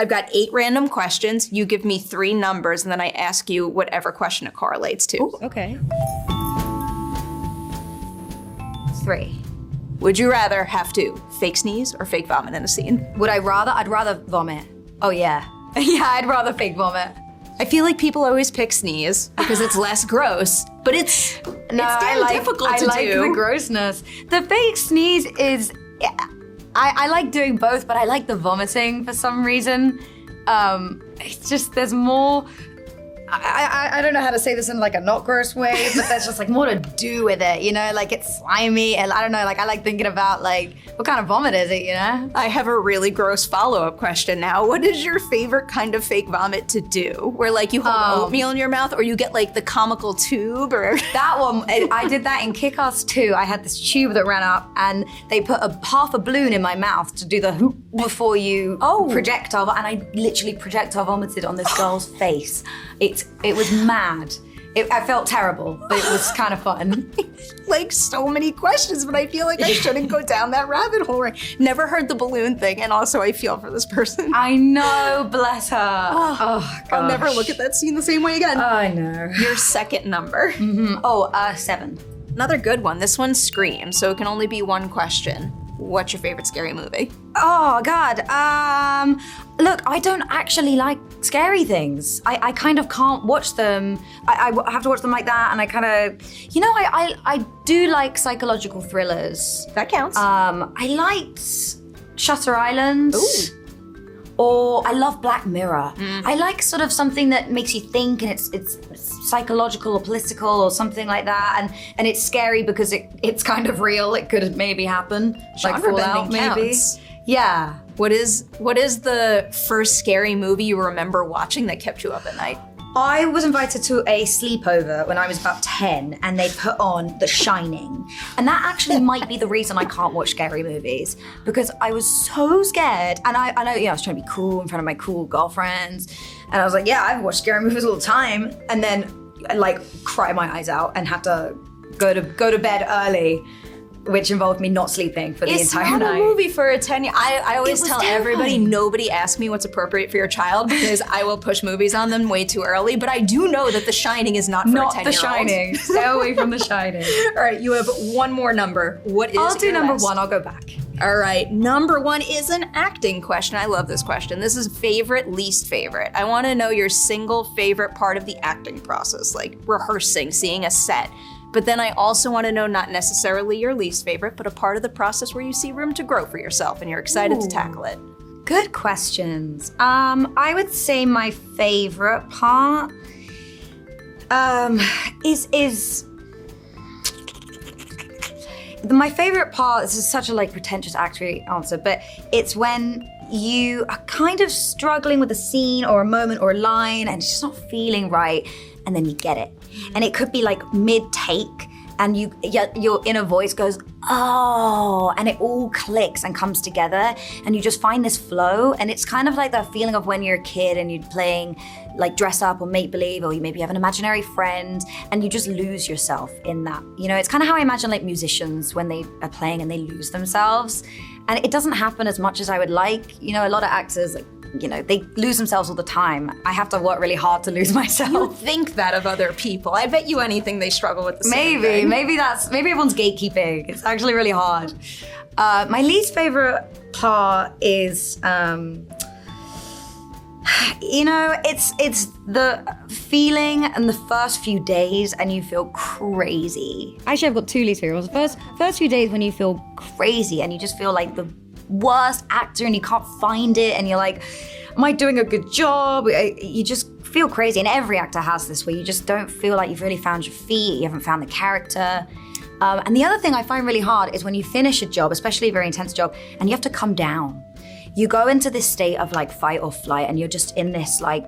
I've got 8 random questions. You give me 3 numbers, and then I ask you whatever question it correlates to. Ooh, okay. 3. Would you rather have to fake sneeze or fake vomit in a scene? I'd rather vomit. Oh yeah. Yeah, I'd rather fake vomit. I feel like people always pick sneeze because it's less gross, but it's difficult to do. I like the grossness. The fake sneeze is, I like doing both, but I like the vomiting for some reason. It's just, there's more, I don't know how to say this in like a not gross way, but there's just like more to do with it, you know? Like it's slimy and I don't know, like I like thinking about like, what kind of vomit is it, you know? I have a really gross follow-up question now. What is your favorite kind of fake vomit to do? Where like you hold oatmeal in your mouth or you get like the comical tube or? That one, I did that in Kick-Ass 2. I had this tube that ran up and they put half a balloon in my mouth to do the hoop before you projectile, and I literally projectile vomited on this girl's face. It was mad. I felt terrible, but it was kind of fun. Like so many questions, but I feel like I shouldn't go down that rabbit hole. Right? Never heard the balloon thing, and also I feel for this person. I know, bless her. Oh, I'll never look at that scene the same way again. I know. Your second number. 7. Another good one. This one's Scream, so it can only be one question. What's your favorite scary movie? Oh, God. Look, I don't actually like scary things. I kind of can't watch them. I have to watch them like that, and I kind of, you know, I do like psychological thrillers. That counts. I liked Shutter Island. Ooh. Or I love Black Mirror. I like sort of something that makes you think, and it's psychological or political or something like that, and it's scary because it's kind of real. It could maybe happen. Like Fallout, maybe. Counts. Yeah. What is the first scary movie you remember watching that kept you up at night? I was invited to a sleepover when I was about 10, and they put on The Shining. And that actually might be the reason I can't watch scary movies, because I was so scared. And I know, I was trying to be cool in front of my cool girlfriends. And I was like, yeah, I've watched scary movies all the time. And then I like cry my eyes out and have to go to bed early, which involved me not sleeping for the entire night. It's not a movie for a 10-year. I always tell everybody, nobody ask me what's appropriate for your child because I will push movies on them way too early. But I do know that The Shining is not for a 10-year-old. Not The Shining. Stay away from The Shining. All right, you have one more number. What is I'll do number last? 1. I'll go back. All right, number 1 is an acting question. I love this question. This is favorite, least favorite. I want to know your single favorite part of the acting process, like rehearsing, seeing a set. But then I also want to know not necessarily your least favorite, but a part of the process where you see room to grow for yourself and you're excited to tackle it. Good questions. I would say my favorite part is my favorite part. This is such a like pretentious actory answer, but it's when you are kind of struggling with a scene or a moment or a line and it's just not feeling right, and then you get it. And it could be like mid-take and your inner voice goes, oh, and it all clicks and comes together and you just find this flow. And it's kind of like that feeling of when you're a kid and you're playing like dress up or make believe, or you maybe have an imaginary friend and you just lose yourself in that. You know, it's kind of how I imagine like musicians when they are playing and they lose themselves. And it doesn't happen as much as I would like. You know, a lot of actors, like, you know, they lose themselves all the time. I have to work really hard to lose myself. You think that of other people. I bet you anything they struggle with the same thing. Maybe everyone's gatekeeping. It's actually really hard. My least favorite part is, you know, it's the feeling and the first few days and you feel crazy. Actually, I've got 2 least favorites. The first few days when you feel crazy and you just feel like the worst actor and you can't find it and you're like, am I doing a good job? You just feel crazy, and every actor has this where you just don't feel like you've really found your feet, you haven't found the character. And the other thing I find really hard is when you finish a job, especially a very intense job, and you have to come down. You go into this state of like fight or flight and you're just in this like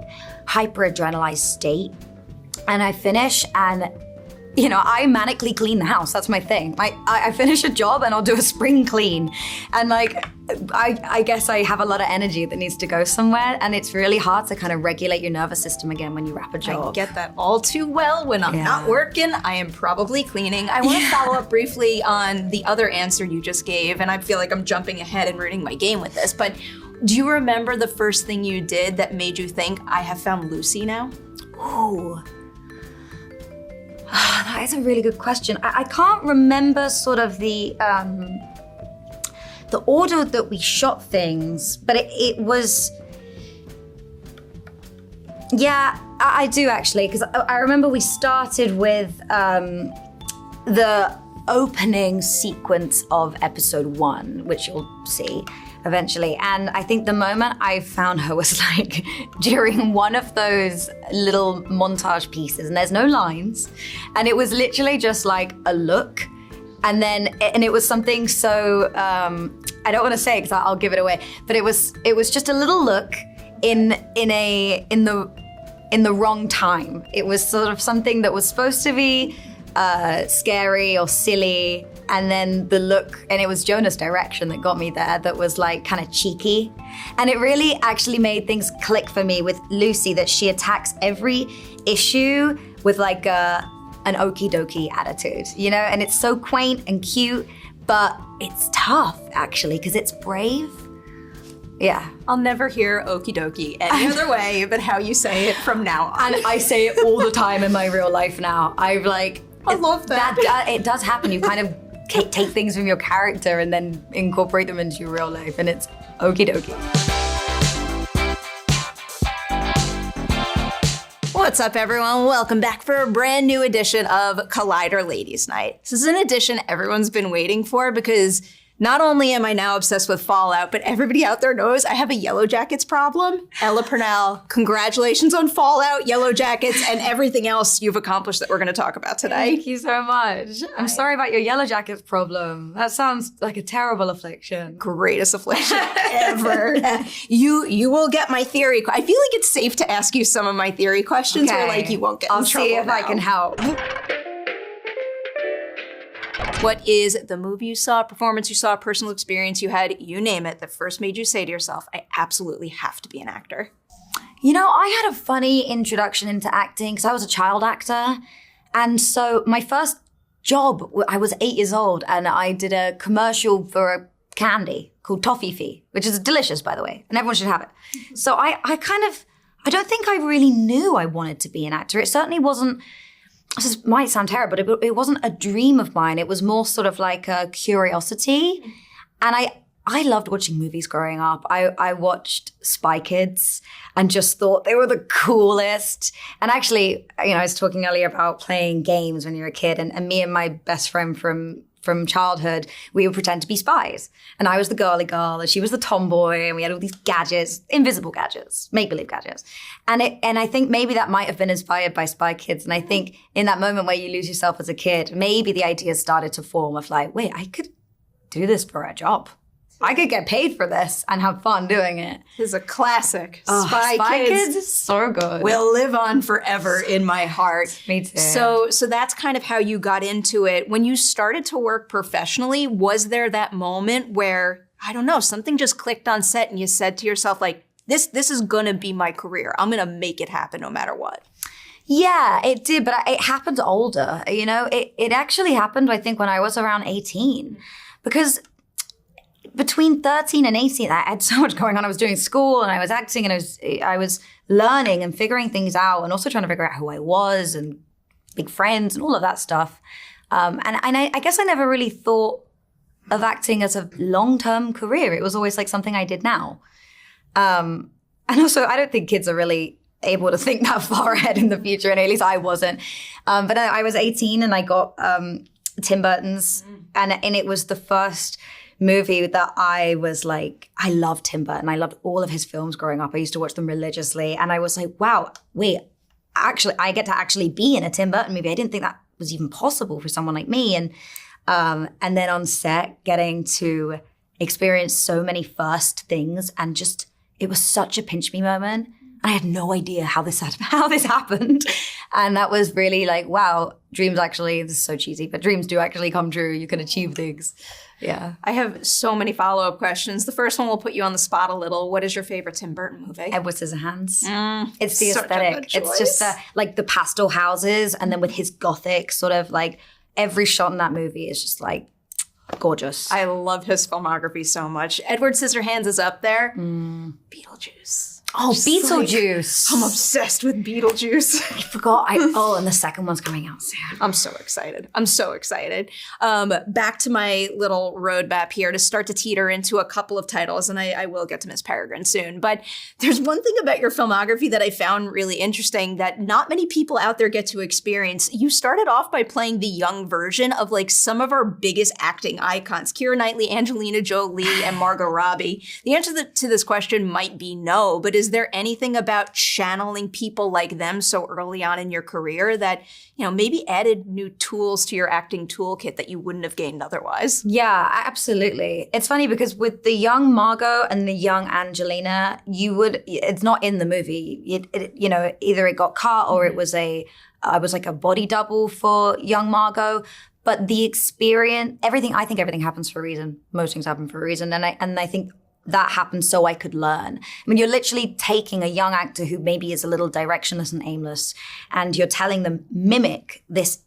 hyper adrenalized state. And I finish and you know, I manically clean the house. That's my thing. I finish a job and I'll do a spring clean. And like, I guess I have a lot of energy that needs to go somewhere, and it's really hard to kind of regulate your nervous system again when you wrap a job. I get that all too well. When I'm not working, I am probably cleaning. I want to follow up briefly on the other answer you just gave, and I feel like I'm jumping ahead and ruining my game with this, but Do you remember the first thing you did that made you think, I have found Lucy now? Ooh. That is a really good question. I can't remember sort of the order that we shot things, but it was... Yeah, I do actually, because I remember we started with the opening sequence of episode 1, which you'll see eventually. And I think the moment I found her was like during one of those little montage pieces, and there's no lines, and it was literally just like a look. And it was something so, I don't want to say it because I'll give it away, but it was just a little look in the wrong time. It was sort of something that was supposed to be scary or silly, and then the look, and it was Jonah's direction that got me there, that was like kind of cheeky. And it really actually made things click for me with Lucy, that she attacks every issue with like an okie dokie attitude, you know? And it's so quaint and cute, but it's tough actually, because it's brave. Yeah. I'll never hear okie dokie any other way but how you say it from now on. And I say it all the time in my real life now. I love that. It does happen. You kind of take things from your character and then incorporate them into your real life, and it's okie dokie. What's up, everyone? Welcome back for a brand new edition of Collider Ladies Night. This is an edition everyone's been waiting for because not only am I now obsessed with Fallout, but everybody out there knows I have a Yellowjackets problem. Ella Purnell, congratulations on Fallout, Yellowjackets, and everything else you've accomplished that we're going to talk about today. Thank you so much. I'm sorry about your Yellowjackets problem. That sounds like a terrible affliction. Greatest affliction ever. You will get my theory. I feel like it's safe to ask you some of my theory questions where like you won't get in trouble. I'll see if I can help. What is the movie you saw, performance you saw, personal experience you had, you name it, that first made you say to yourself, I absolutely have to be an actor? You know, I had a funny introduction into acting because I was a child actor. And so my first job, I was 8 years old, and I did a commercial for a candy called Toffee, which is delicious, by the way, and everyone should have it. So I don't think I really knew I wanted to be an actor. It certainly wasn't. This might sound terrible, but it wasn't a dream of mine. It was more sort of like a curiosity. And I loved watching movies growing up. I watched Spy Kids and just thought they were the coolest. And actually, you know, I was talking earlier about playing games when you're a kid, and me and my best friend from childhood, we would pretend to be spies. And I was the girly girl, and she was the tomboy, and we had all these gadgets, invisible gadgets, make-believe gadgets. And I think maybe that might have been inspired by Spy Kids. And I think in that moment where you lose yourself as a kid, maybe the ideas started to form of like, wait, I could do this for a job. I could get paid for this and have fun doing it. This is a classic. Spy Kids is so good. Will live on forever in my heart. Me too. So that's kind of how you got into it. When you started to work professionally, was there that moment where, I don't know, something just clicked on set and you said to yourself like, this is gonna be my career. I'm gonna make it happen no matter what. Yeah, it did, but it happened older. You know, it actually happened, I think, when I was around 18. Because between 13 and 18, I had so much going on. I was doing school and I was acting and I was learning and figuring things out, and also trying to figure out who I was and big friends and all of that stuff. And I guess I never really thought of acting as a long-term career. It was always like something I did now. And also, I don't think kids are really able to think that far ahead in the future, and at least I wasn't. But I was 18 and I got Tim Burton's, and it was the first movie that I was like, I loved Tim Burton. I loved all of his films growing up. I used to watch them religiously. And I was like, wow, wait, actually, I get to actually be in a Tim Burton movie. I didn't think that was even possible for someone like me. And then on set, getting to experience so many first things, and just, it was such a pinch me moment. I had no idea how this happened. And that was really like, wow, dreams actually, this is so cheesy, but dreams do actually come true. You can achieve things. Yeah. I have so many follow-up questions. The first one will put you on the spot a little. What is your favorite Tim Burton movie? Edward Scissorhands. It's the aesthetic. It's just like the pastel houses, and then with his gothic sort of like, every shot in that movie is just like, gorgeous. I love his filmography so much. Edward Scissorhands is up there. Beetlejuice. Oh, Beetlejuice. I'm obsessed with Beetlejuice. I forgot. And the second one's coming out soon. I'm so excited. Back to my little roadmap here to start to teeter into a couple of titles, and I will get to Miss Peregrine soon. But there's one thing about your filmography that I found really interesting that not many people out there get to experience. You started off by playing the young version of like some of our biggest acting icons, Keira Knightley, Angelina Jolie, and Margot Robbie. The answer to this question might be no, but is there anything about channeling people like them so early on in your career that, maybe added new tools to your acting toolkit that you wouldn't have gained otherwise? Yeah, absolutely. It's funny because with the young Margot and the young Angelina, it's not in the movie. Either it got cut or it was I was like a body double for young Margot. But the experience, everything happens for a reason. Most things happen for a reason. And I think that happened so I could learn. I mean, you're literally taking a young actor who maybe is a little directionless and aimless, and you're telling them mimic this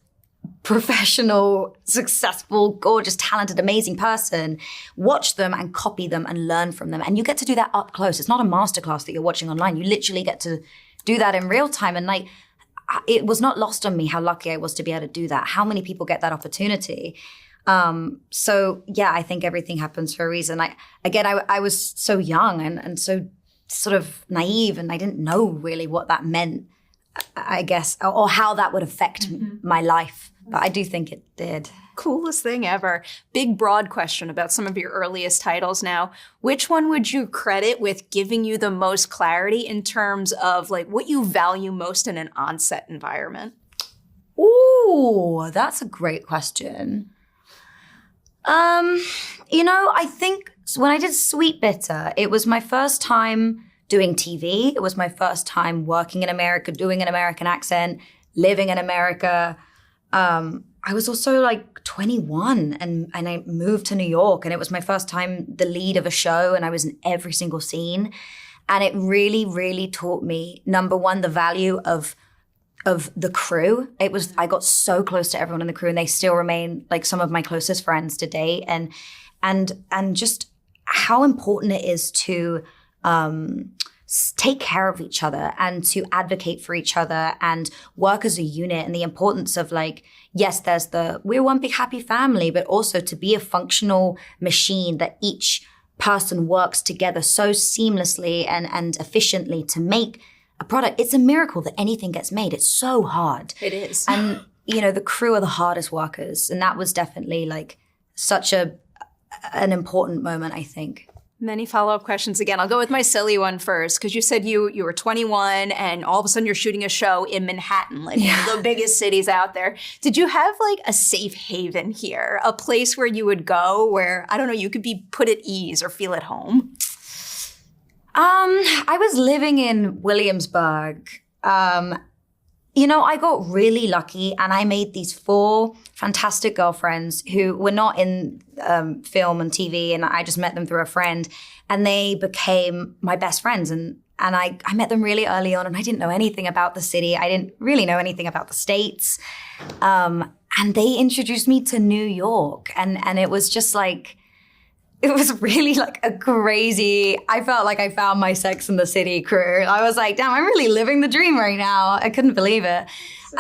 professional, successful, gorgeous, talented, amazing person, watch them and copy them and learn from them. And you get to do that up close. It's not a masterclass that you're watching online. You literally get to do that in real time. And it was not lost on me how lucky I was to be able to do that. How many people get that opportunity? So yeah, I think everything happens for a reason. I was so young and so sort of naive, and I didn't know really what that meant, I guess, or how that would affect my life. But I do think it did. Coolest thing ever. Big, broad question about some of your earliest titles now. Which one would you credit with giving you the most clarity in terms of like what you value most in an on-set environment? Ooh, that's a great question. I think when I did Sweetbitter, it was my first time doing TV. It was my first time working in America, doing an American accent, living in America. I was also like 21 and I moved to New York, and it was my first time the lead of a show, and I was in every single scene. And it really, really taught me, number one, the value of the crew. I got so close to everyone in the crew, and they still remain like some of my closest friends to date. And just how important it is to take care of each other and to advocate for each other and work as a unit, and the importance of like, yes, there's we're one big happy family, but also to be a functional machine that each person works together so seamlessly and efficiently to make a product. It's a miracle that anything gets made. It's so hard. It is. And, the crew are the hardest workers. And that was definitely like such an important moment, I think. Many follow-up questions again. I'll go with my silly one first, because you said you were 21 and all of a sudden you're shooting a show in Manhattan, like one of the biggest cities out there. Did you have like a safe haven here, a place where you would go where, I don't know, you could be put at ease or feel at home? I was living in Williamsburg. I got really lucky, and I made these 4 fantastic girlfriends who were not in film and TV, and I just met them through a friend, and they became my best friends. And I met them really early on, and I didn't know anything about the city. I didn't really know anything about the States. And they introduced me to New York, and it was just like, it was really like I felt like I found my Sex and the City crew. I was like, damn, I'm really living the dream right now. I couldn't believe it.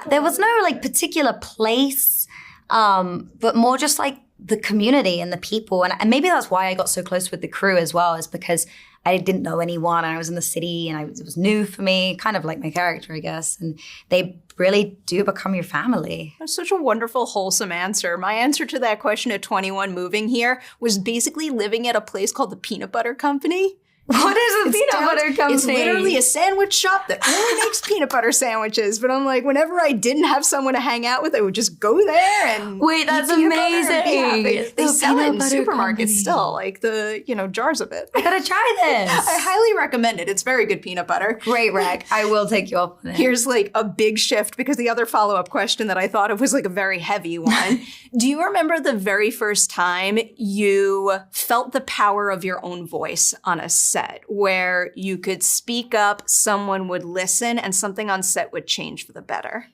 There was no like particular place, but more just like the community and the people. And maybe that's why I got so close with the crew as well, is because I didn't know anyone, and I was in the city, and it was new for me, kind of like my character, I guess. And they really do become your family. That's such a wonderful, wholesome answer. My answer to that question at 21 moving here was basically living at a place called the Peanut Butter Company. What is a peanut butter company? It's literally a sandwich shop that only makes peanut butter sandwiches. But I'm like, whenever I didn't have someone to hang out with, I would just go there and wait, that's amazing. They sell it in supermarkets still, like the jars of it. I gotta try this. I highly recommend it. It's very good peanut butter. Great rec. I will take you up on it. Here's like a big shift, because the other follow-up question that I thought of was like a very heavy one. Do you remember the very first time you felt the power of your own voice on a set, where you could speak up, someone would listen, and something on set would change for the better?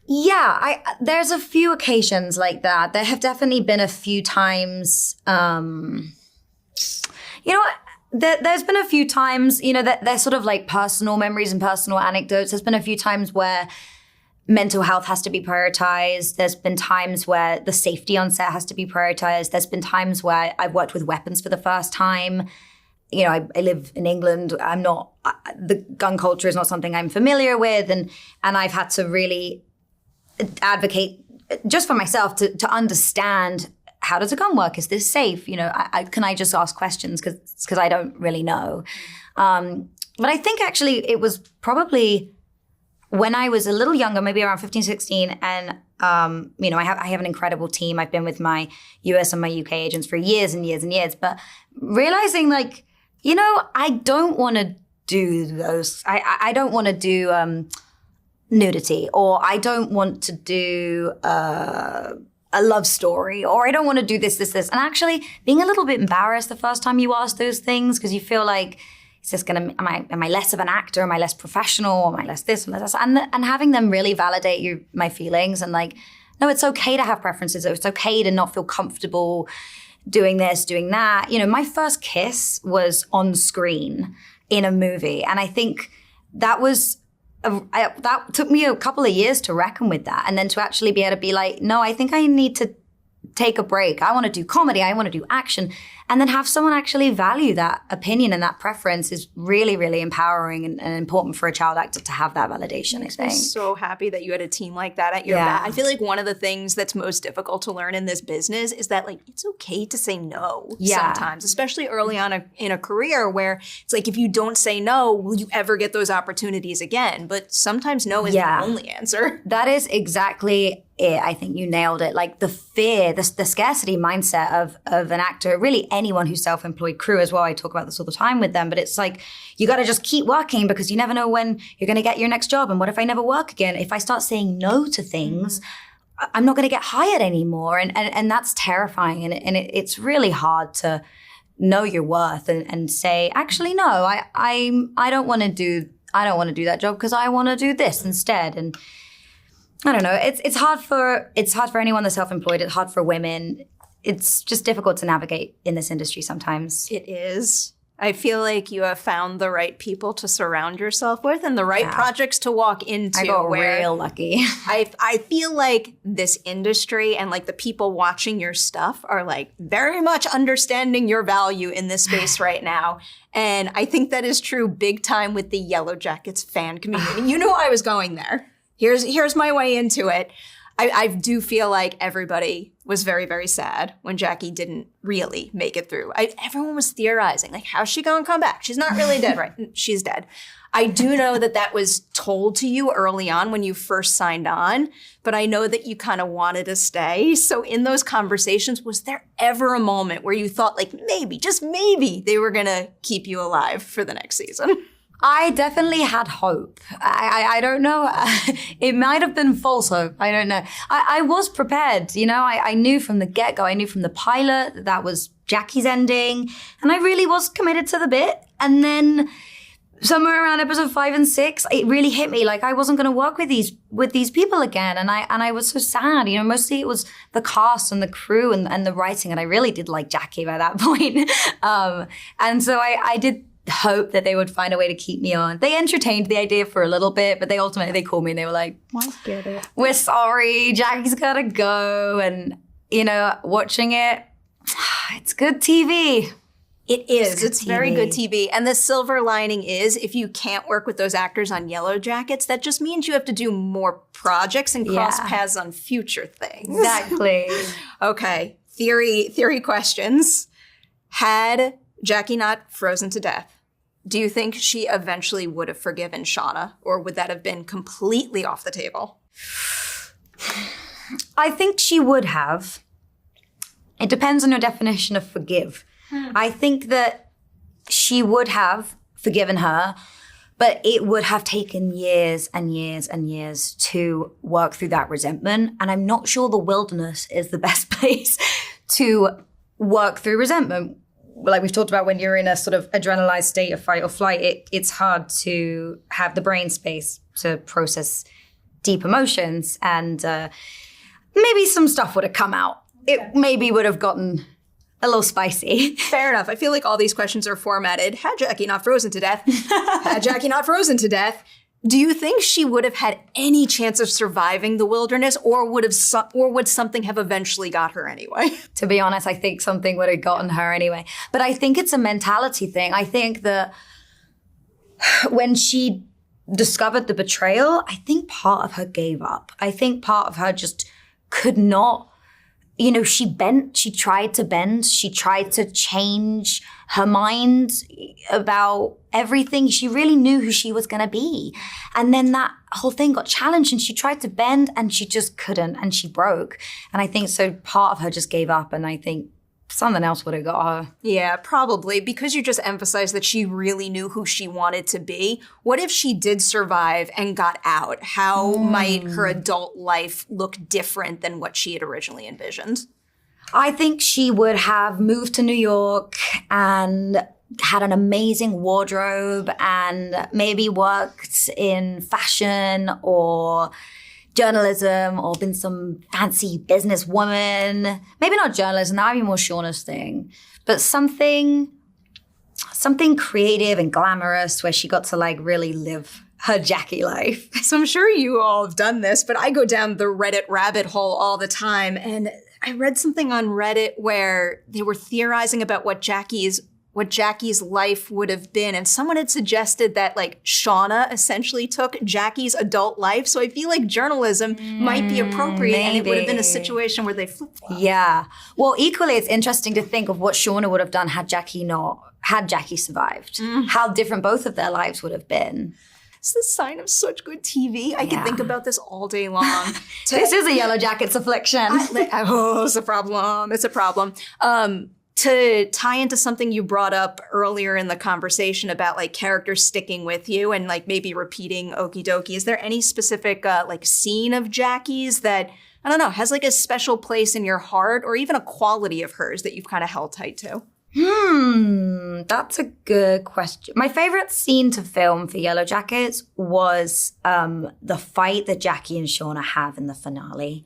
Yeah, there's a few occasions like that. There have definitely been a few times, there's been a few times, that they're sort of like personal memories and personal anecdotes. There's been a few times where mental health has to be prioritized. There's been times where the safety on set has to be prioritized. There's been times where I've worked with weapons for the first time. I live in England. The gun culture is not something I'm familiar with. And I've had to really advocate just for myself to understand, how does a gun work? Is this safe? Can I just ask questions because I don't really know. But I think actually it was probably when I was a little younger, maybe around 15, 16, and I have an incredible team. I've been with my US and my UK agents for years and years and years, but realizing I don't want to do those. I don't want to do nudity, or I don't want to do a love story, or I don't want to do this. And actually being a little bit embarrassed the first time you ask those things, because you feel like, is this am I less of an actor? Am I less professional? Am I less this and less that? And having them really validate my feelings and no, it's okay to have preferences. It's okay to not feel comfortable doing this, doing that. My first kiss was on screen in a movie. And I think that that took me a couple of years to reckon with that. And then to actually be able to be like, no, I think I need to take a break. I want to do comedy. I want to do action. And then have someone actually value that opinion and that preference is really, really empowering and important for a child actor to have that validation, I think. I'm so happy that you had a team like that at your back. I feel like one of the things that's most difficult to learn in this business is that it's okay to say no sometimes, especially early on in a career where it's like, if you don't say no, will you ever get those opportunities again? But sometimes no is the only answer. That is exactly it. I think you nailed it. The fear, the scarcity mindset of an actor, really anyone who's self-employed, crew as well. I talk about this all the time with them, but it's you got to just keep working because you never know when you're going to get your next job. And what if I never work again? If I start saying no to things, I'm not going to get hired anymore. And that's terrifying. And it's really hard to know your worth and say, actually, no, I don't want to do that job because I want to do this instead. And I don't know. It's hard for anyone that's self-employed. It's hard for women. It's just difficult to navigate in this industry sometimes. It is. I feel like you have found the right people to surround yourself with and the right projects to walk into. I got real lucky. I feel like this industry and the people watching your stuff are very much understanding your value in this space right now. And I think that is true big time with the Yellowjackets fan community. You knew I was going there. Here's my way into it. I do feel like everybody was very, very sad when Jackie didn't really make it through. Everyone was theorizing, how's she going to come back? She's not really dead, right? She's dead. I do know that was told to you early on when you first signed on, but I know that you kind of wanted to stay. So in those conversations, was there ever a moment where you thought maybe, just maybe, they were going to keep you alive for the next season? I definitely had hope. I don't know. It might have been false hope. I don't know. I was prepared. I knew from the get-go, I knew from the pilot that was Jackie's ending. And I really was committed to the bit. And then somewhere around episode 5 and 6, it really hit me. I wasn't going to work with these people again. And I was so sad. Mostly it was the cast and the crew and the writing. And I really did like Jackie by that point. And so I did hope that they would find a way to keep me on. They entertained the idea for a little bit, but they called me and they were like, get it. We're sorry, Jackie's gotta go. And, watching it, it's good TV. It is. It's very good TV. And the silver lining is if you can't work with those actors on Yellowjackets, that just means you have to do more projects and cross paths on future things. Exactly. Okay. Theory questions. Had Jackie not frozen to death, do you think she eventually would have forgiven Shauna, or would that have been completely off the table? I think she would have. It depends on your definition of forgive. I think that she would have forgiven her, but it would have taken years and years and years to work through that resentment. And I'm not sure the wilderness is the best place to work through resentment. Like we've talked about, when you're in a sort of adrenalized state of fight or flight, it's hard to have the brain space to process deep emotions, and maybe some stuff would have come out. It maybe would have gotten a little spicy. Fair enough. I feel like all these questions are formatted. Had Jackie not frozen to death? Had Jackie not frozen to death? Do you think she would have had any chance of surviving the wilderness, or would something have eventually got her anyway? To be honest, I think something would have gotten her anyway. But I think it's a mentality thing. I think that when she discovered the betrayal, I think part of her gave up. I think part of her just could not. She tried to bend. She tried to change her mind about everything. She really knew who she was going to be. And then that whole thing got challenged and she tried to bend and she just couldn't and she broke. And I think so part of her just gave up, and I think something else would have got her. Yeah, probably. Because you just emphasized that she really knew who she wanted to be. What if she did survive and got out? How might her adult life look different than what she had originally envisioned? I think she would have moved to New York and had an amazing wardrobe and maybe worked in fashion or journalism or been some fancy businesswoman. Maybe not journalism, that would be more Shauna's thing. But something creative and glamorous where she got to really live her Jackie life. So I'm sure you all have done this, but I go down the Reddit rabbit hole all the time. And I read something on Reddit where they were theorizing about what Jackie's life would have been. And someone had suggested that Shauna essentially took Jackie's adult life. So I feel like journalism might be appropriate and it would have been a situation where they flip-flop. Yeah. Well, equally, it's interesting to think of what Shauna would have done had Jackie survived. How different both of their lives would have been. It's the sign of such good TV. I can think about this all day long. This is a Yellowjackets affliction. It's a problem. It's a problem. To tie into something you brought up earlier in the conversation about characters sticking with you and maybe repeating okie dokie, is there any specific scene of Jackie's that, I don't know, has a special place in your heart, or even a quality of hers that you've kind of held tight to? That's a good question. My favorite scene to film for Yellowjackets was the fight that Jackie and Shauna have in the finale.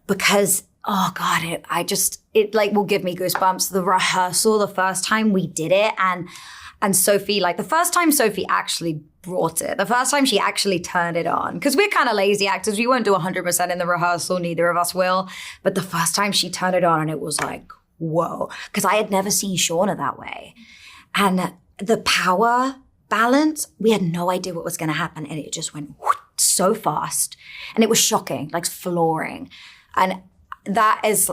Because, oh God, it will give me goosebumps. The rehearsal, the first time we did it, and Sophie, the first time Sophie actually brought it, the first time she actually turned it on, because we're kind of lazy actors. We won't do 100% in the rehearsal, neither of us will. But the first time she turned it on, and it was whoa, because I had never seen Shauna that way. And the power balance, we had no idea what was going to happen. And it just went so fast. And it was shocking, flooring. And that is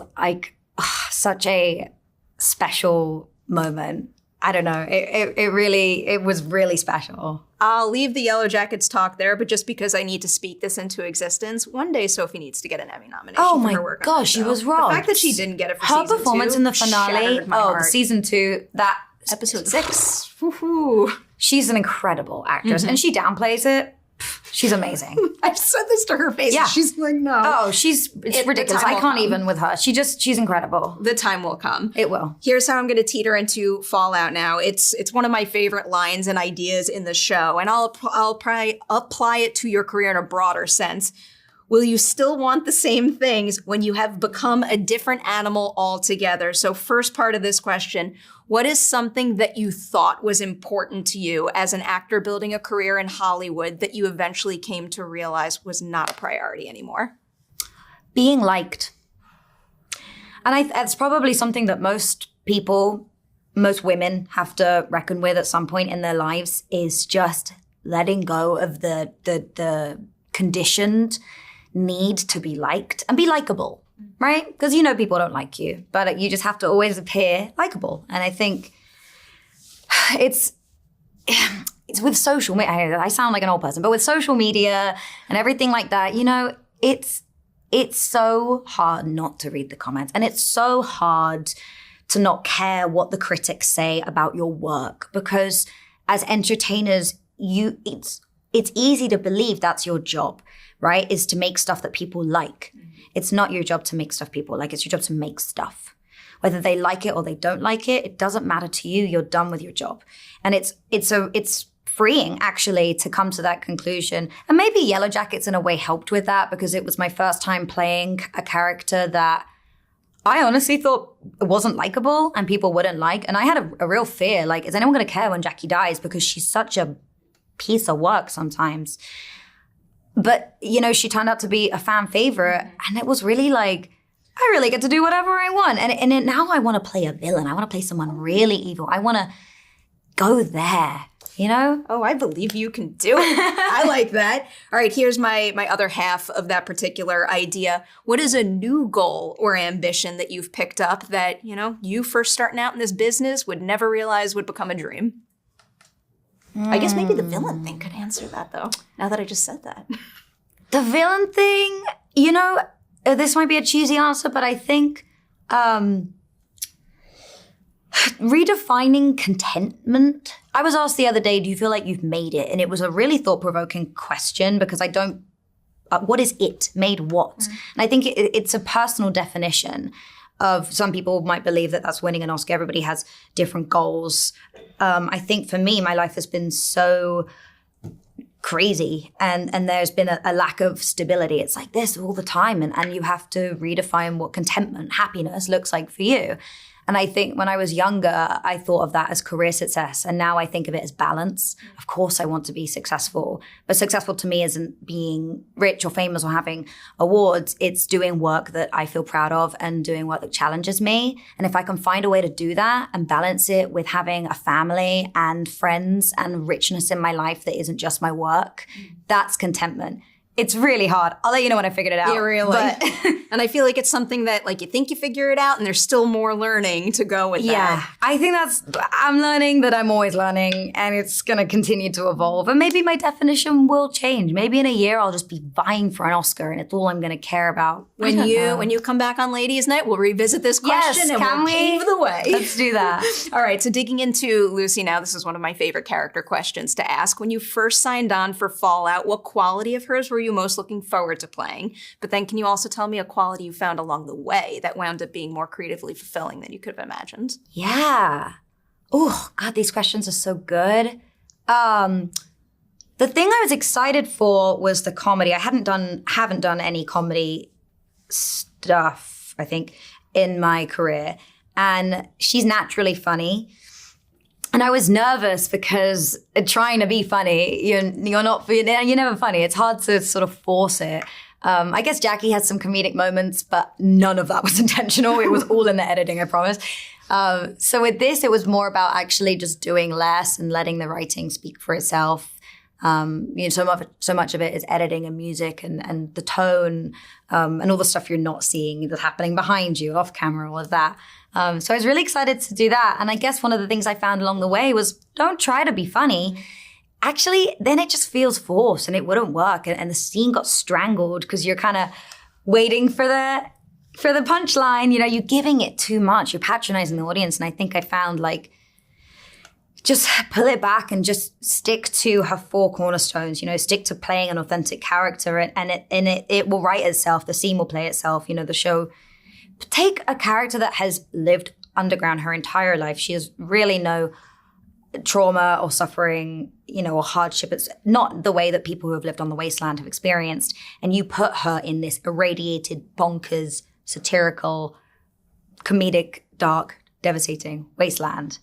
such a special moment. I don't know. It was really special. I'll leave the Yellowjackets talk there, but just because I need to speak this into existence, one day Sophie needs to get an Emmy nomination for her work. Oh my gosh, she was wrong. The fact that she didn't get it for her season 2. Her performance in the finale, the season 2, that episode 6. Woo-hoo. She's an incredible actress, and she downplays it. She's amazing. I've said this to her face. Yeah. She's no. Oh, it's ridiculous. I can't even with her. She's incredible. The time will come. It will. Here's how I'm going to teeter into Fallout now. It's one of my favorite lines and ideas in the show, and I'll apply it to your career in a broader sense. Will you still want the same things when you have become a different animal altogether? So first part of this question, what is something that you thought was important to you as an actor building a career in Hollywood that you eventually came to realize was not a priority anymore? Being liked. And that's probably something that most women have to reckon with at some point in their lives, is just letting go of the conditioned need to be liked and be likable, right? Because people don't like you, but you just have to always appear likable. And I think it's with social media. I sound like an old person, but with social media and everything like that, it's so hard not to read the comments, and it's so hard to not care what the critics say about your work, because as entertainers, it's easy to believe that's your job, right? Is to make stuff that people like. It's not your job to make stuff people like. It's your job to make stuff. Whether they like it or they don't like it, it doesn't matter to you. You're done with your job. And it's freeing, actually, to come to that conclusion. And maybe Yellowjackets in a way helped with that, because it was my first time playing a character that I honestly thought wasn't likable and people wouldn't like. And I had a real fear, like, is anyone going to care when Jackie dies? Because she's such a piece of work sometimes. But, you know, she turned out to be a fan favorite. And it was really like, I really get to do whatever I want. And now I want to play a villain. I want to play someone really evil. I want to go there. You know? Oh, I believe you can do it. I like that. All right, here's my other half of that particular idea. What is a new goal or ambition that you've picked up that, you know, you first starting out in this business would never realize would become a dream? I guess maybe the villain thing could answer that, though, now that I just said that. The villain thing, you know, this might be a cheesy answer, but I think redefining contentment. I was asked the other day, do you feel like you've made it? And it was a really thought-provoking question, because I don't, what is it? Made what? Mm. And I think it's a personal definition of, some people might believe that that's winning an Oscar. Everybody has different goals. I think for me, my life has been so crazy and there's been a lack of stability. It's like this all the time. And you have to redefine what contentment, happiness looks like for you. And I think when I was younger, I thought of that as career success. And now I think of it as balance. Of course, I want to be successful. But successful to me isn't being rich or famous or having awards. It's doing work that I feel proud of and doing work that challenges me. And if I can find a way to do that and balance it with having a family and friends and richness in my life that isn't just my work, that's contentment. It's really hard. I'll let you know when I figured it out. Yeah, really. And I feel like it's something that, like, you think you figure it out and there's still more learning to go with that. Yeah, I think I'm learning that I'm always learning, and it's going to continue to evolve. And maybe my definition will change. Maybe in a year I'll just be vying for an Oscar and it's all I'm going to care about. When you come back on Ladies Night, we'll revisit this question and we'll pave the way. Let's do that. All right, so digging into Lucy now, this is one of my favorite character questions to ask. When you first signed on for Fallout, what quality of hers were you most looking forward to playing? But then can you also tell me a quality you found along the way that wound up being more creatively fulfilling than you could have imagined? Yeah. Oh, God, these questions are so good. The thing I was excited for was the comedy. I haven't done any comedy stuff, I think, in my career. And she's naturally funny. And I was nervous because trying to be funny, you're never funny. It's hard to sort of force it. I guess Jackie had some comedic moments, but none of that was intentional. It was all in the editing, I promise. So with this, it was more about actually just doing less and letting the writing speak for itself. So much of it is editing and music and the tone and all the stuff you're not seeing that's happening behind you, off camera, all of that. So I was really excited to do that. And I guess one of the things I found along the way was don't try to be funny. Actually, then it just feels forced and it wouldn't work. And the scene got strangled because you're kind of waiting for the punchline. You know, you're giving it too much. You're patronizing the audience. And I think I found, like, just pull it back and just stick to her four cornerstones, stick to playing an authentic character and it will write itself. The scene will play itself, the show. Take a character that has lived underground her entire life. She has really no trauma or suffering, or hardship. It's not the way that people who have lived on the wasteland have experienced. And you put her in this irradiated, bonkers, satirical, comedic, dark, devastating wasteland.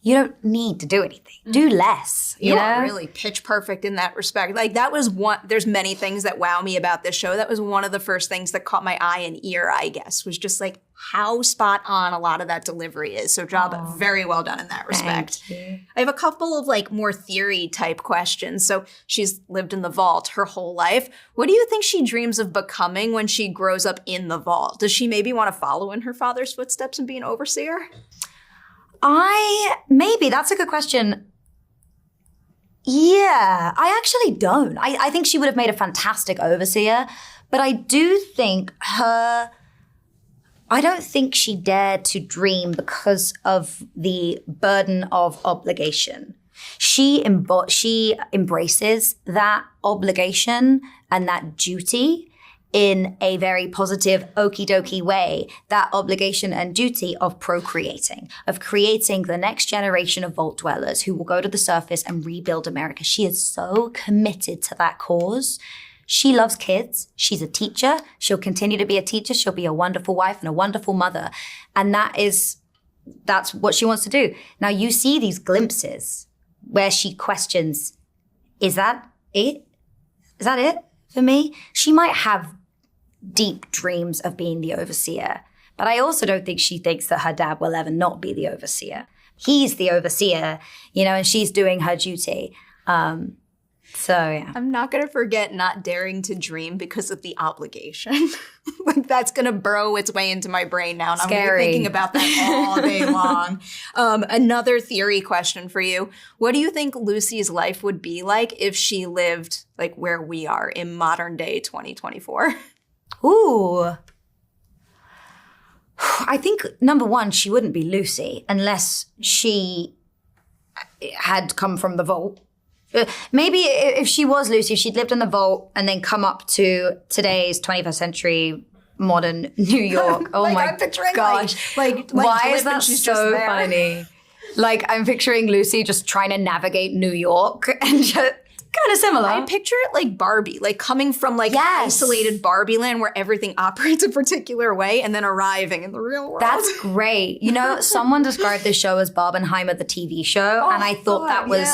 You don't need to do anything. Do less. You are really pitch perfect in that respect. Like, that was one, there's many things that wow me about this show. That was one of the first things that caught my eye and ear, I guess, was just like how spot on a lot of that delivery is. So very well done in that respect. Thank you. I have a couple of more theory type questions. So she's lived in the vault her whole life. What do you think she dreams of becoming when she grows up in the vault? Does she maybe want to follow in her father's footsteps and be an overseer? Maybe, that's a good question. Yeah, I actually don't. I think she would have made a fantastic overseer, but I do think I don't think she dared to dream because of the burden of obligation. She embraces that obligation and that duty, in a very positive, okie dokie way, that obligation and duty of procreating, of creating the next generation of vault dwellers who will go to the surface and rebuild America. She is so committed to that cause. She loves kids. She's a teacher. She'll continue to be a teacher. She'll be a wonderful wife and a wonderful mother. And that's what she wants to do. Now you see these glimpses where she questions, is that it? Is that it for me? She might have deep dreams of being the overseer, but I also don't think she thinks that her dad will ever not be the overseer. He's the overseer, and she's doing her duty. So yeah. I'm not going to forget not daring to dream because of the obligation. Like that's going to burrow its way into my brain now. And Scary. I'm gonna be thinking about that all day long. Another theory question for you. What do you think Lucy's life would be like if she lived like where we are in modern day 2024? Ooh. I think, number one, she wouldn't be Lucy unless she had come from the vault. Maybe if she was Lucy, if she'd lived in the vault and then come up to today's 21st century modern New York. Oh my gosh. Like why is that she's so funny? Like I'm picturing Lucy just trying to navigate New York and just kind of similar. I picture it like Barbie, like coming from like isolated Barbie land where everything operates a particular way and then arriving in the real world. That's great. Someone described this show as Barbenheimer, the TV show, and I thought that was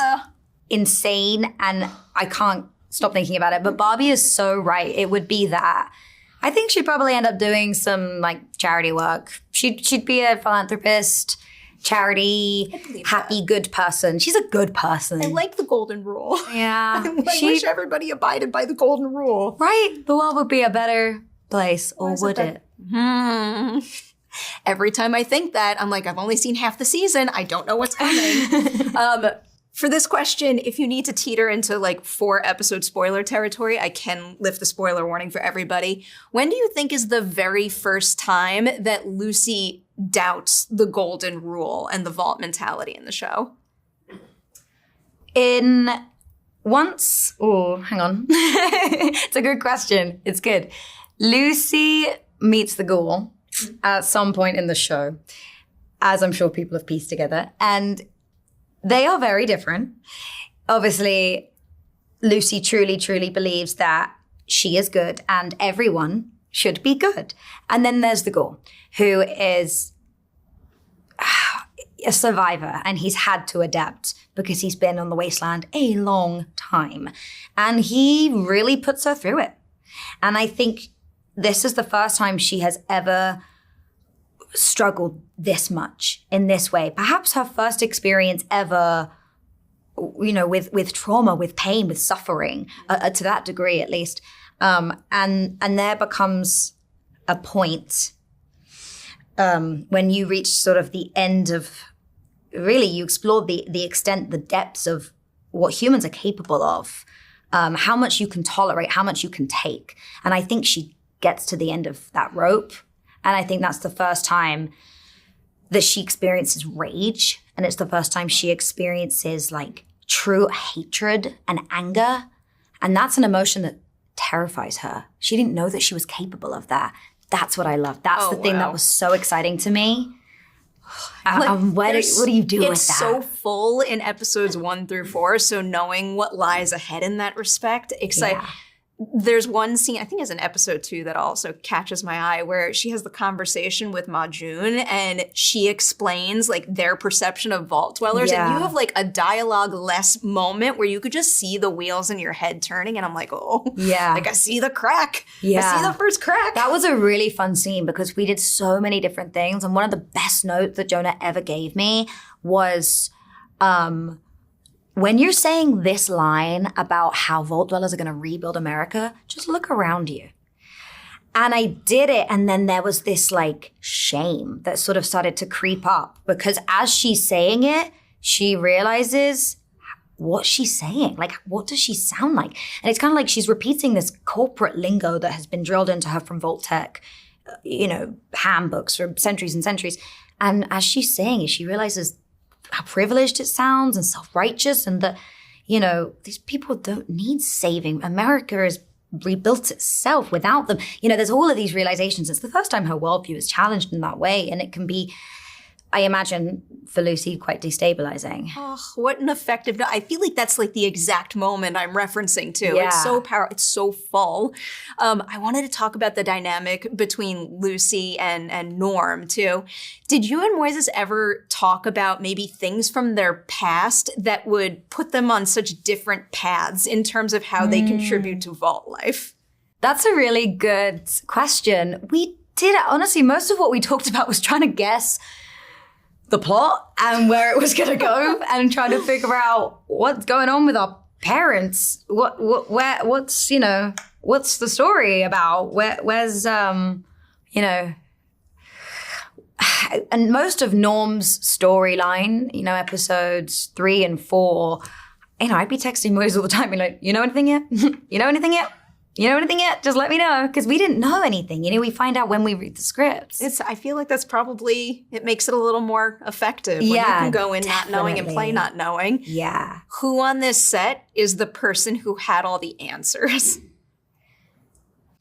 insane, and I can't stop thinking about it. But Barbie is so right. It would be that. I think she'd probably end up doing some like charity work. She'd be a philanthropist, charity, happy, good person. She's a good person. I like the golden rule. Yeah. I wish everybody abided by the golden rule. Right. The world would be a better place, or would it? Every time I think that, I'm like, I've only seen half the season. I don't know what's coming. For this question, if you need to teeter into like 4-episode spoiler territory, I can lift the spoiler warning for everybody. When do you think is the very first time that Lucy doubts the golden rule and the vault mentality in the show? Hang on. It's a good question. It's good. Lucy meets the ghoul at some point in the show, as I'm sure people have pieced together. And they are very different. Obviously, Lucy truly, truly believes that she is good and everyone should be good. And then there's the ghoul, who is a survivor, and he's had to adapt because he's been on the wasteland a long time. And he really puts her through it. And I think this is the first time she has ever struggled this much in this way. Perhaps her first experience ever, with trauma, with pain, with suffering, to that degree at least. And there becomes a point when you reach sort of the end of, really, you explore the extent, the depths of what humans are capable of, how much you can tolerate, how much you can take. And I think she gets to the end of that rope. And I think that's the first time that she experiences rage. And it's the first time she experiences like true hatred and anger. And that's an emotion that terrifies her. She didn't know that she was capable of that. That's what I love. That's the thing that was so exciting to me. What do you do with that? It's so full in episodes 1 through 4. So knowing what lies ahead in that respect, exciting. Yeah. There's one scene, I think it's in episode 2, that also catches my eye, where she has the conversation with Majun and she explains like their perception of vault dwellers. Yeah. And you have like a dialogue-less moment where you could just see the wheels in your head turning. And I'm like, oh, yeah, like I see the crack. Yeah. I see the first crack. That was a really fun scene because we did so many different things. And one of the best notes that Jonah ever gave me was, when you're saying this line about how vault dwellers are going to rebuild America, just look around you. And I did it. And then there was this like shame that sort of started to creep up because as she's saying it, she realizes what she's saying. Like, what does she sound like? And it's kind of like she's repeating this corporate lingo that has been drilled into her from Vault Tech, handbooks for centuries and centuries. And as she's saying it, she realizes how privileged it sounds and self-righteous and that, these people don't need saving. America is rebuilt itself without them. You know, there's all of these realizations. It's the first time her worldview is challenged in that way. And it can be, I imagine, for Lucy, quite destabilizing. Oh, what an effective... I feel like that's like the exact moment I'm referencing to. Yeah. It's so powerful. It's so full. I wanted to talk about the dynamic between Lucy and Norm, too. Did you and Moises ever talk about maybe things from their past that would put them on such different paths in terms of how they contribute to vault life? That's a really good question. We did, honestly, most of what we talked about was trying to guess the plot and where it was going to go and trying to figure out what's going on with our parents. What's, you know, what's the story about? Where's, you know, and most of Norm's storyline, you know, episodes 3 and 4, you know, I'd be texting Moise all the time, being like, you know anything yet? You know anything yet? You know anything yet? Just let me know. Because we didn't know anything. You know, we find out when we read the scripts. I feel like that's probably, it makes it a little more effective. When you can go in not knowing and play not knowing. Yeah. Who on this set is the person who had all the answers?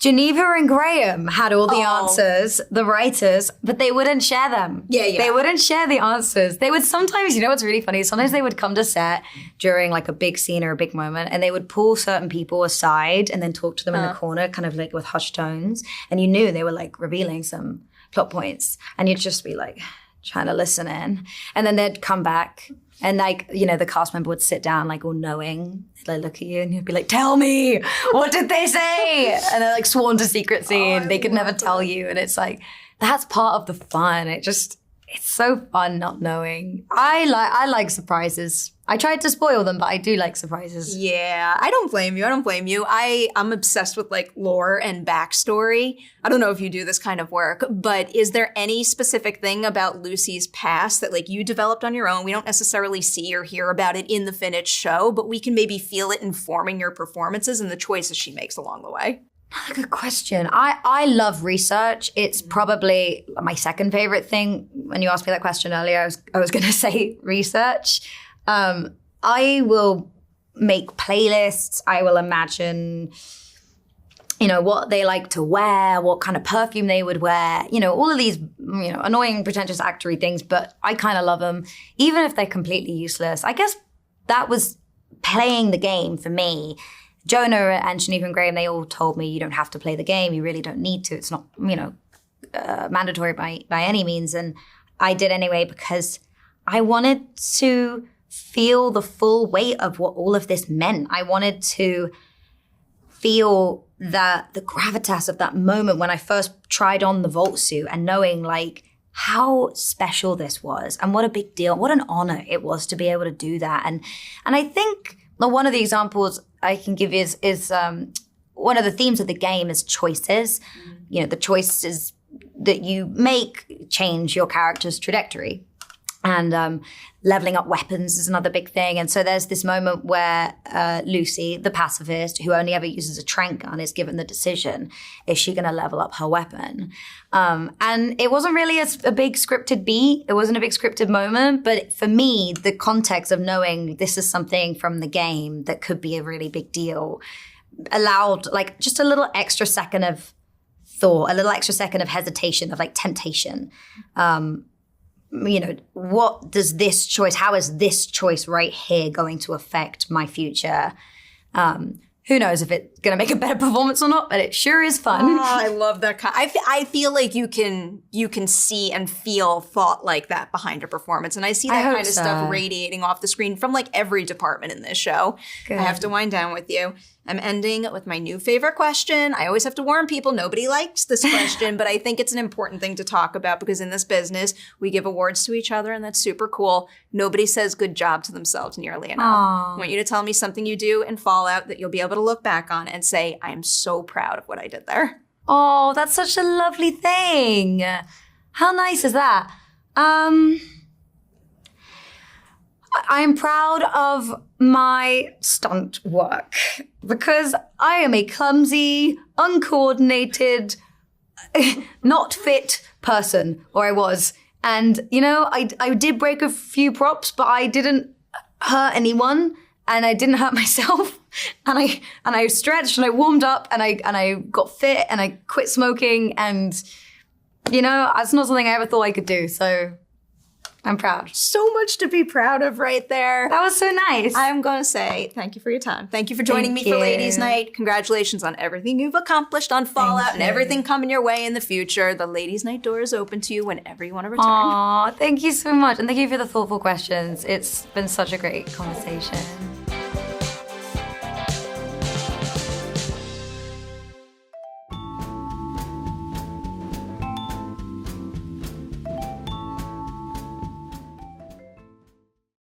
Geneva and Graham had all the answers, the writers, but they wouldn't share them. Yeah. They wouldn't share the answers. They would sometimes, you know what's really funny? Sometimes they would come to set during like a big scene or a big moment and they would pull certain people aside and then talk to them in the corner, kind of like with hushed tones. And you knew they were like revealing some plot points and you'd just be like trying to listen in. And then they'd come back and like, you know, the cast member would sit down like all knowing. They'd look at you and you'd be like, tell me, what did they say? And they're like sworn to secrecy and they could never tell you. And it's like, that's part of the fun. It's so fun not knowing. I like surprises. I tried to spoil them, but I do like surprises. Yeah, I don't blame you. I'm obsessed with like lore and backstory. I don't know if you do this kind of work, but is there any specific thing about Lucy's past that like you developed on your own? We don't necessarily see or hear about it in the finished show, but we can maybe feel it informing your performances and the choices she makes along the way. Good question. I love research. It's probably my second favorite thing. When you asked me that question earlier, I was going to say research. I will make playlists. I will imagine, you know, what they like to wear, what kind of perfume they would wear, you know, all of these, you know, annoying, pretentious actory things, but I kind of love them, even if they're completely useless. I guess that was playing the game for me. Jonah and Geneva and Graham, they all told me you don't have to play the game. You really don't need to. It's not, you know, mandatory by any means. And I did anyway because I wanted to feel the full weight of what all of this meant. I wanted to feel the gravitas of that moment when I first tried on the vault suit and knowing like how special this was and what a big deal, what an honor it was to be able to do that. And I think one of the examples I can give is one of the themes of the game is choices. You know, the choices that you make change your character's trajectory. And leveling up weapons is another big thing. And so there's this moment where Lucy, the pacifist, who only ever uses a trank gun, is given the decision, is she going to level up her weapon? And it wasn't really a big scripted beat. It wasn't a big scripted moment. But for me, the context of knowing this is something from the game that could be a really big deal allowed like just a little extra second of thought, a little extra second of hesitation, of like temptation. You know, what does this choice, how is this choice right here going to affect my future? Who knows if it's going to make a better performance or not, but it sure is fun. Oh, I love that. I feel like you can see and feel thought like that behind a performance. And I see that kind of stuff radiating off the screen from like every department in this show. Good. I have to wind down with you. I'm ending with my new favorite question. I always have to warn people, nobody likes this question, but I think it's an important thing to talk about because in this business, we give awards to each other and that's super cool. Nobody says good job to themselves nearly enough. Aww. I want you to tell me something you do in Fallout that you'll be able to look back on and say, I am so proud of what I did there. Oh, that's such a lovely thing. How nice is that? I'm proud of my stunt work because I am a clumsy, uncoordinated, not fit person, or I was. And, you know, I did break a few props, but I didn't hurt anyone and I didn't hurt myself. and I stretched and I warmed up and I got fit and I quit smoking, and you know, it's not something I ever thought I could do. So I'm proud. So much to be proud of right there. That was so nice. I'm going to say thank you for your time. Thank you for joining me for Ladies' Night. Congratulations on everything you've accomplished on Fallout and everything coming your way in the future. The Ladies' Night door is open to you whenever you want to return. Aw, thank you so much. And thank you for the thoughtful questions. It's been such a great conversation.